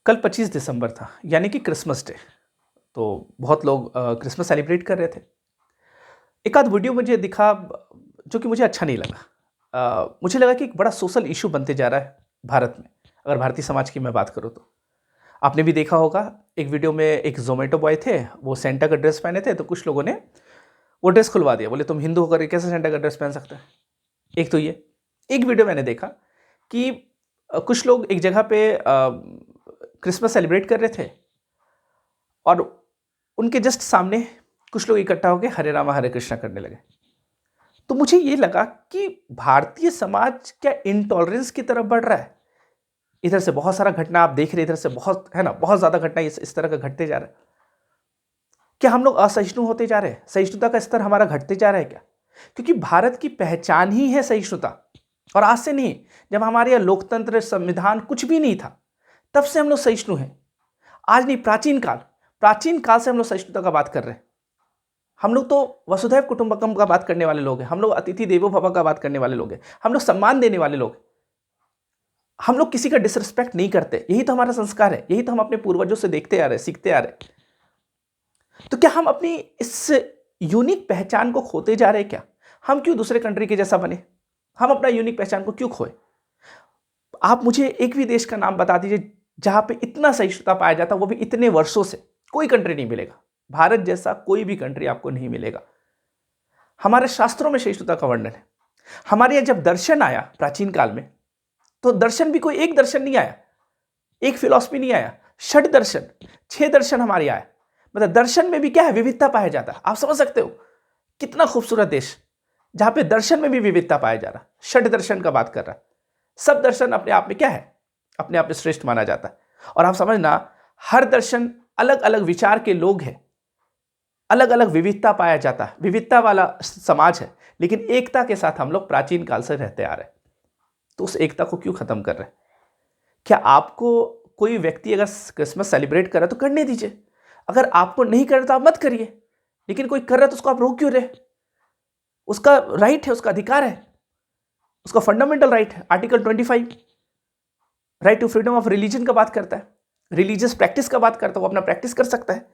कल 25 दिसंबर था, यानी कि क्रिसमस डे। तो बहुत लोग क्रिसमस सेलिब्रेट कर रहे थे। एक आध वीडियो मुझे दिखा जो कि मुझे अच्छा नहीं लगा। मुझे लगा कि एक बड़ा सोशल इशू बनते जा रहा है भारत में, अगर भारतीय समाज की मैं बात करूँ तो। आपने भी देखा होगा, एक वीडियो में एक ज़ोमैटो बॉय थे, वो सेंटा का ड्रेस पहने थे, तो कुछ लोगों ने वो ड्रेस खुलवा दिया, बोले तुम हिंदू होकर कैसे सेंटा का ड्रेस पहन सकते हैं। एक तो ये एक वीडियो मैंने देखा कि कुछ लोग एक जगह पे क्रिसमस सेलिब्रेट कर रहे थे और उनके जस्ट सामने कुछ लोग इकट्ठा होकर हरे रामा हरे कृष्णा करने लगे। तो मुझे ये लगा कि भारतीय समाज क्या इंटॉलरेंस की तरफ बढ़ रहा है। इधर से बहुत सारा घटना आप देख रहे, इधर से बहुत है ना, बहुत ज्यादा घटना इस तरह का घटते जा रहा है। क्या हम लोग असहिष्णु होते जा रहे हैं? सहिष्णुता का स्तर हमारा घटते जा रहा है क्या? क्योंकि भारत की पहचान ही है सहिष्णुता। और आज से नहीं, जब हमारे यहाँ लोकतंत्र संविधान कुछ भी नहीं था तब से हम लोग सहिष्णु हैं। आज नहीं, प्राचीन काल से हम लोग सहिष्णुता का बात कर रहे हैं। हम लोग तो वसुधैव कुटुंबकम का बात करने वाले लोग हैं। हम लोग अतिथि देवो भव का बात करने वाले लोग हैं। हम लोग सम्मान देने वाले लोग हैं। हम लोग किसी का डिसरिस्पेक्ट नहीं करते। यही तो हमारा संस्कार है, यही तो हम अपने पूर्वजों से देखते आ रहे, सीखते आ रहे। तो क्या हम अपनी इस यूनिक पहचान को खोते जा रहे हैं क्या? हम क्यों दूसरे कंट्री के जैसा बने? हम अपना यूनिक पहचान को क्यों खोए? आप मुझे एक भी देश का नाम बता दीजिए जहां पे इतना सहिष्णुता पाया जाता, वो भी इतने वर्षों से। कोई कंट्री नहीं मिलेगा, भारत जैसा कोई भी कंट्री आपको नहीं मिलेगा। हमारे शास्त्रों में सहिष्णुता का वर्णन है। हमारे यहां जब दर्शन आया प्राचीन काल में, तो दर्शन भी कोई एक दर्शन नहीं आया, एक फिलॉसफी नहीं आया, षट दर्शन, 6 दर्शन हमारे आए। मतलब दर्शन में भी क्या है, विविधता पाया जाता है। आप समझ सकते हो कितना खूबसूरत देश जहां पे दर्शन में भी विविधता पाया जा रहा है। षट दर्शन का बात कर रहा है। सब दर्शन अपने आप में क्या है, अपने आप में श्रेष्ठ माना जाता है। और आप समझना, हर दर्शन अलग अलग विचार के लोग हैं, अलग अलग विविधता पाया जाता है, विविधता वाला समाज है। लेकिन एकता के साथ हम लोग प्राचीन काल से रहते आ रहे हैं। तो उस एकता को क्यों खत्म कर रहे हैं? क्या आपको कोई व्यक्ति अगर क्रिसमस सेलिब्रेट कर रहा है तो करने दीजिए। अगर आपको नहीं कर रहा तो आप मत करिए। लेकिन कोई कर रहा है तो उसको आप रोक क्यों रहे? उसका राइट है, उसका अधिकार है, उसका फंडामेंटल राइट है। Article 25 right to freedom of religion का बात करता है, रिलीजियस प्रैक्टिस का बात करता है, वो अपना प्रैक्टिस कर सकता है।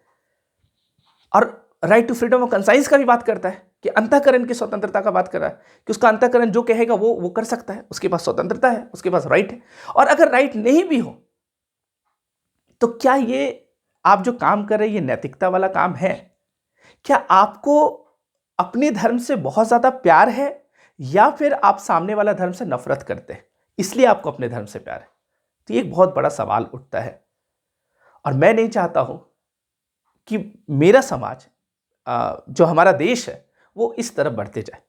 और right to freedom of conscience का भी बात करता है कि अंतःकरण की स्वतंत्रता का बात कर रहा है कि उसका अंतःकरण जो कहेगा वो कर सकता है, उसके पास स्वतंत्रता है, उसके पास राइट है। और अगर राइट नहीं भी हो तो क्या ये आप जो काम कर रहे हैं ये नैतिकता वाला काम है? क्या आपको अपने धर्म से बहुत ज्यादा प्यार है, या फिर आप सामने वाला धर्म से नफरत करते हैं इसलिए आपको अपने धर्म से प्यार है? तो ये एक बहुत बड़ा सवाल उठता है। और मैं नहीं चाहता हूं कि मेरा समाज, जो हमारा देश है, वो इस तरफ बढ़ते जाए।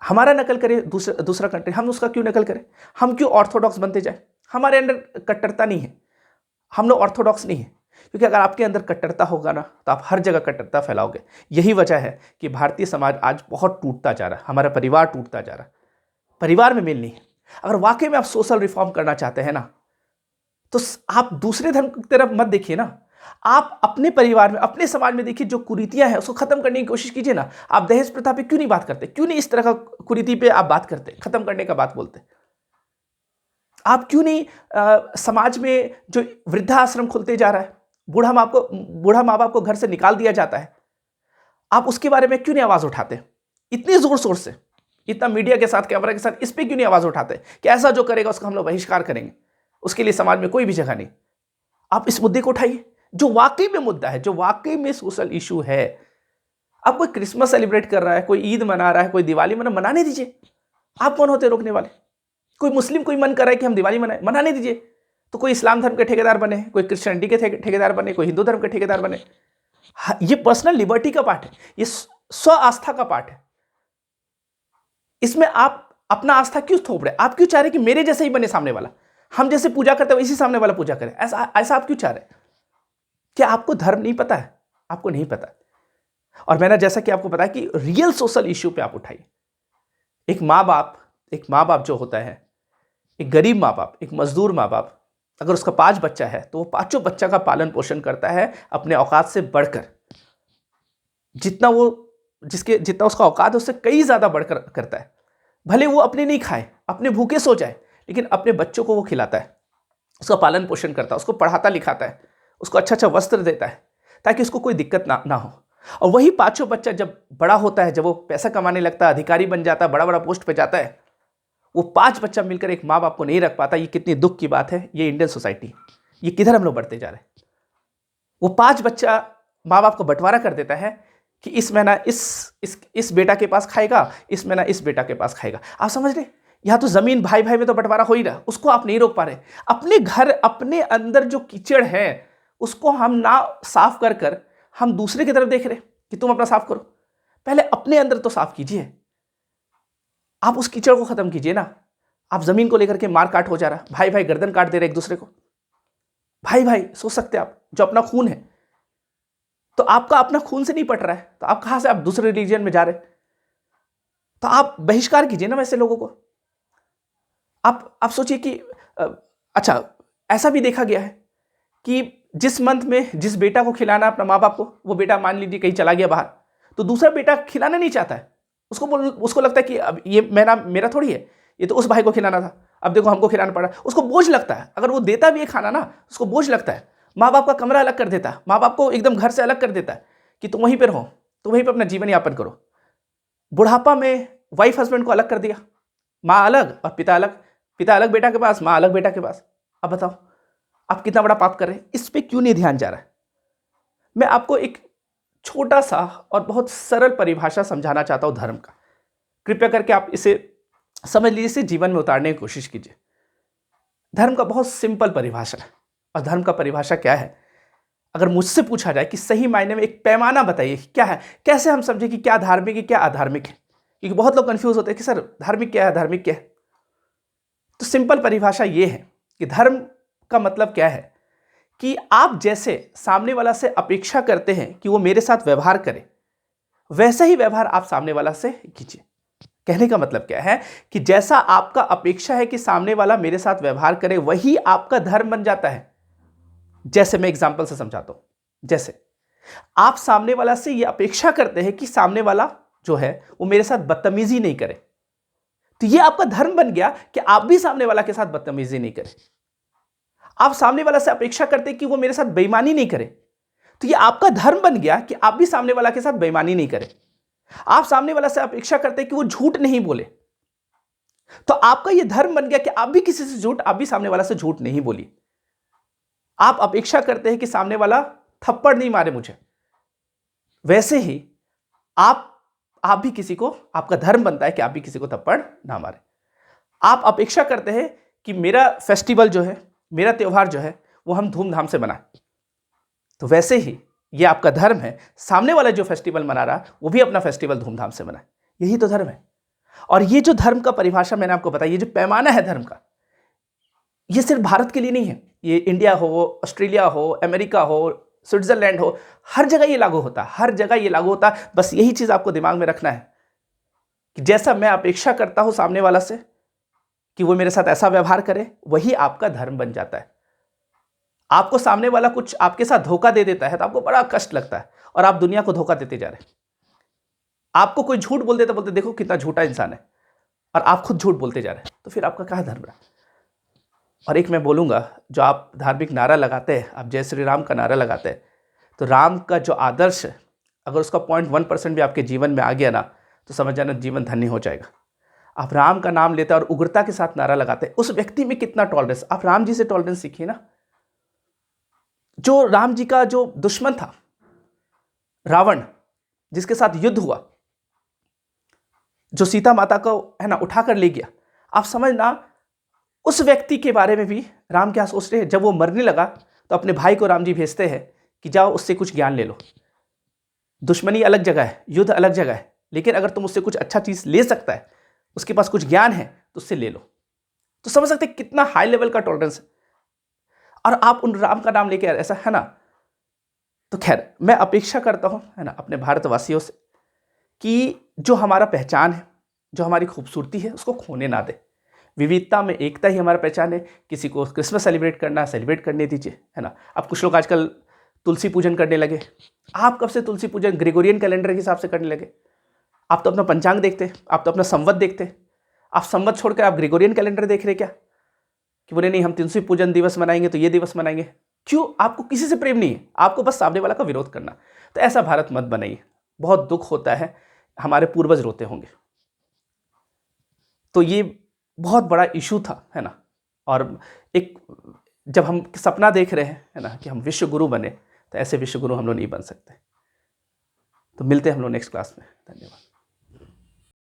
हमारा नकल करे दूसरा कंट्री, हम उसका क्यों नकल करें? हम क्यों ऑर्थोडॉक्स बनते जाए? हमारे अंदर कट्टरता नहीं है, हम लोग ऑर्थोडॉक्स नहीं है। क्योंकि अगर आपके अंदर कट्टरता होगा ना तो आप हर जगह कट्टरता फैलाओगे। यही वजह है कि भारतीय समाज आज बहुत टूटता जा रहा है, हमारा परिवार टूटता जा रहा है, परिवार में मेल नहीं है। अगर वाकई में आप सोशल रिफॉर्म करना चाहते हैं ना, तो आप दूसरे धर्म की तरफ मत देखिए ना, आप अपने परिवार में, अपने समाज में देखिए, जो कुरीतियां हैं उसको खत्म करने की कोशिश कीजिए ना। आप दहेज प्रथा पे क्यों नहीं बात करते? क्यों नहीं इस तरह का कुरीति पे आप बात करते, खत्म करने का बात बोलते? आप क्यों नहीं समाज में जो वृद्धाश्रम खुलते जा रहा है, बूढ़ा माँ बाप को घर से निकाल दिया जाता है, आप उसके बारे में क्यों नहीं आवाज उठाते? इतनी जोर शोर से, इतना मीडिया के साथ, कैमरा के साथ, इस पे क्यों नहीं आवाज उठाते कि ऐसा जो करेगा उसका हम लोग बहिष्कार करेंगे, उसके लिए समाज में कोई भी जगह नहीं? आप इस मुद्दे को उठाइए जो वाकई में मुद्दा है, जो वाकई में सोशल इशू है। अब कोई क्रिसमस सेलिब्रेट कर रहा है, कोई ईद मना रहा है, कोई दिवाली मनाने दीजिए। आप कौन होते रोकने वाले? कोई मुस्लिम कोई मन कर रहा है कि हम दिवाली मनाने दीजिए, तो कोई इस्लाम धर्म के ठेकेदार बने, कोई क्रिश्चियनिटी के ठेकेदार बने, कोई हिंदू धर्म के ठेकेदार बने। ये पर्सनल लिबर्टी का पार्ट है, ये स्व आस्था का पार्ट है। इसमें आप अपना आस्था क्यों थोप रहे? आप क्यों चाह रहे कि मेरे जैसे ही बने सामने वाला, हम जैसे पूजा करते हैं इसी सामने वाला पूजा करे? ऐसा आप क्यों चाह रहे? क्या आपको धर्म नहीं पता है? आपको नहीं पता। और मैंने जैसा कि आपको बताया कि रियल सोशल इश्यू पे आप उठाइए। एक माँ बाप जो होता है, एक गरीब माँ बाप, एक मजदूर माँ बाप, अगर उसका 5 बच्चा है तो वो 5 बच्चा का पालन पोषण करता है अपने औकात से बढ़कर। जितना उसका औकात है उससे कई ज्यादा बढ़कर करता है। भले वो अपने नहीं खाए, अपने भूखे सो जाए, लेकिन अपने बच्चों को वो खिलाता है। उसका पालन पोषण करता है, उसको पढ़ाता लिखाता है, उसको अच्छा अच्छा वस्त्र देता है ताकि उसको कोई दिक्कत ना हो। और वही पांचों बच्चा जब बड़ा होता है, जब वो पैसा कमाने लगता है, अधिकारी बन जाता है, बड़ा बड़ा पोस्ट पे जाता है, वो 5 बच्चा मिलकर एक माँ बाप को नहीं रख पाता। ये कितनी दुख की बात है। ये इंडियन सोसाइटी, ये किधर हम लोग बढ़ते जा रहे हैं। वो 5 बच्चा माँ बाप को बंटवारा कर देता है कि इस महीना इस बेटा के पास खाएगा, इस महीना इस बेटा के पास खाएगा। आप समझ रहे, यहाँ तो जमीन भाई भाई में तो बंटवारा हो ही रहा, उसको आप नहीं रोक पा रहे। अपने घर, अपने अंदर जो कीचड़ है उसको हम ना साफ कर कर हम दूसरे की तरफ देख रहे कि तुम अपना साफ करो। पहले अपने अंदर तो साफ कीजिए, आप उस कीचड़ को खत्म कीजिए ना। आप जमीन को लेकर के मार काट हो जा रहा, भाई भाई गर्दन काट दे रहे एक दूसरे को। भाई भाई सोच सकते आप, जो अपना खून है, तो आपका अपना खून से नहीं पट रहा है तो आप कहां से आप दूसरे रिलीजन में जा रहे। तो आप बहिष्कार कीजिए ना वैसे लोगों को। आप सोचिए कि अच्छा, ऐसा भी देखा गया है कि जिस मंथ में जिस बेटा को खिलाना अपना माँ बाप को, वो बेटा मान लीजिए कहीं चला गया बाहर, तो दूसरा बेटा खिलाना नहीं चाहता है। उसको लगता है कि अब ये महीना मेरा थोड़ी है, ये तो उस भाई को खिलाना था, अब देखो हमको खिलाना पड़ा। उसको बोझ लगता है। अगर वो देता भी है खाना ना, उसको बोझ लगता है। माँ बाप का कमरा अलग कर देता है, माँ बाप को एकदम घर से अलग कर देता है कि तुम वहीं पर रहो, तुम वहीं पर अपना जीवन यापन करो। बुढ़ापा में वाइफ हस्बैंड को अलग कर दिया, माँ अलग और पिता अलग, पिता अलग बेटा के पास, माँ अलग बेटा के पास। अब बताओ आप कितना बड़ा पाप कर रहे हैं। इस पे क्यों नहीं ध्यान जा रहा है। मैं आपको एक छोटा सा और बहुत सरल परिभाषा समझाना चाहता हूं धर्म का। कृपया करके आप इसे समझ लीजिए, इसे जीवन में उतारने की कोशिश कीजिए। धर्म का बहुत सिंपल परिभाषा है। और धर्म का परिभाषा क्या है, अगर मुझसे पूछा जाए कि सही मायने में एक पैमाना बताइए क्या है, कैसे हम समझे कि क्या धार्मिक है क्या अधार्मिक है। क्योंकि बहुत लोग कंफ्यूज होते हैं कि सर धार्मिक क्या है धार्मिक क्या है। तो सिंपल परिभाषा ये है कि धर्म का मतलब क्या है कि आप जैसे सामने वाला से अपेक्षा करते हैं कि वो मेरे साथ व्यवहार करे, वैसा ही व्यवहार आप सामने वाला से कीजिए। कहने का मतलब क्या है कि जैसा आपका अपेक्षा है कि सामने वाला मेरे साथ व्यवहार करे, वही आपका धर्म बन जाता है। जैसे मैं एग्जांपल से समझाता हूं, जैसे आप सामने वाला से यह अपेक्षा करते हैं कि सामने वाला जो है वो मेरे साथ बदतमीजी नहीं करे, तो यह आपका धर्म बन गया कि आप भी सामने वाला के साथ बदतमीजी नहीं करें। आप सामने वाला से अपेक्षा करते कि वो मेरे साथ बेईमानी नहीं करे, तो ये आपका धर्म बन गया कि आप भी सामने वाला के साथ बेईमानी नहीं करें। आप सामने वाला से अपेक्षा करते कि वो झूठ नहीं बोले, तो आपका ये धर्म बन गया कि आप भी किसी से झूठ, आप भी सामने वाला से झूठ नहीं बोलिए। आप अपेक्षा करते हैं कि सामने वाला थप्पड़ नहीं मारे मुझे, वैसे ही आप भी किसी को, आपका धर्म बनता है कि आप भी किसी को थप्पड़ ना मारे। आप अपेक्षा करते हैं कि मेरा फेस्टिवल जो है, मेरा त्यौहार जो है वो हम धूमधाम से मनाएं, तो वैसे ही ये आपका धर्म है, सामने वाला जो फेस्टिवल मना रहा वो भी अपना फेस्टिवल धूमधाम से मनाए। यही तो धर्म है। और ये जो धर्म का परिभाषा मैंने आपको बताई, ये जो पैमाना है धर्म का, ये सिर्फ भारत के लिए नहीं है। ये इंडिया हो, ऑस्ट्रेलिया हो, अमेरिका हो, स्विट्जरलैंड हो, हर जगह ये लागू होता है, हर जगह ये लागू होता है। बस यही चीज आपको दिमाग में रखना है कि जैसा मैं अपेक्षा करता हूं सामने वाला से कि वो मेरे साथ ऐसा व्यवहार करे, वही आपका धर्म बन जाता है। आपको सामने वाला कुछ आपके साथ धोखा दे देता है तो आपको बड़ा कष्ट लगता है और आप दुनिया को धोखा देते जा रहे हैं। आपको कोई झूठ बोल देता, बोलते देखो कितना झूठा इंसान है, और आप खुद झूठ बोलते जा रहे हैं, तो फिर आपका क्या धर्म रहा। और एक मैं बोलूंगा, जो आप धार्मिक नारा लगाते हैं, आप जय श्री राम का नारा लगाते हैं, तो राम का जो आदर्श है, अगर उसका 0.1% भी आपके जीवन में आ गया ना, तो समझ जाना जीवन धन्य हो जाएगा। आप राम का नाम लेते हैं और उग्रता के साथ नारा लगाते हैं, उस व्यक्ति में कितना टॉलरेंस। आप राम जी से टॉलरेंस सीखिए ना। जो राम जी का जो दुश्मन था रावण, जिसके साथ युद्ध हुआ, जो सीता माता को है ना उठाकर ले गया, आप समझना उस व्यक्ति के बारे में भी राम क्या सोच रहे हैं। जब वो मरने लगा तो अपने भाई को राम जी भेजते हैं कि जाओ उससे कुछ ज्ञान ले लो। दुश्मनी अलग जगह है, युद्ध अलग जगह है, लेकिन अगर तुम उससे कुछ अच्छा चीज ले सकता है, उसके पास कुछ ज्ञान है, तो उससे ले लो। तो समझ सकते कितना हाई लेवल का टॉलरेंस है। और आप उन राम का नाम लेके ऐसा है ना। तो खैर, मैं अपेक्षा करता हूं है ना अपने भारतवासियों से कि जो हमारा पहचान है, जो हमारी खूबसूरती है, उसको खोने ना दे। विविधता में एकता ही हमारा पहचान है। किसी को क्रिसमस सेलिब्रेट करना, सेलिब्रेट करने दीजिए, है ना। अब कुछ लोग आजकल तुलसी पूजन करने लगे। आप कब से तुलसी पूजन ग्रेगोरियन कैलेंडर के हिसाब से करने लगे? आप तो अपना पंचांग देखते, आप तो अपना संवत देखते। आप संवत छोड़कर आप ग्रेगोरियन कैलेंडर देख रहे क्या? कि बोले नहीं हम तुलसी पूजन दिवस मनाएंगे तो ये दिवस मनाएंगे। क्यों? आपको किसी से प्रेम नहीं है, आपको बस सामने वाला का विरोध करना। तो ऐसा भारत मत बनाइए, बहुत दुख होता है, हमारे पूर्वज रोते होंगे। तो ये बहुत बड़ा इशू था, है ना। और एक जब हम सपना देख रहे हैं, है ना, कि हम विश्व गुरु बने, तो ऐसे विश्व गुरु हम लोग नहीं बन सकते। तो मिलते हैं हम लोग नेक्स्ट क्लास में। धन्यवाद।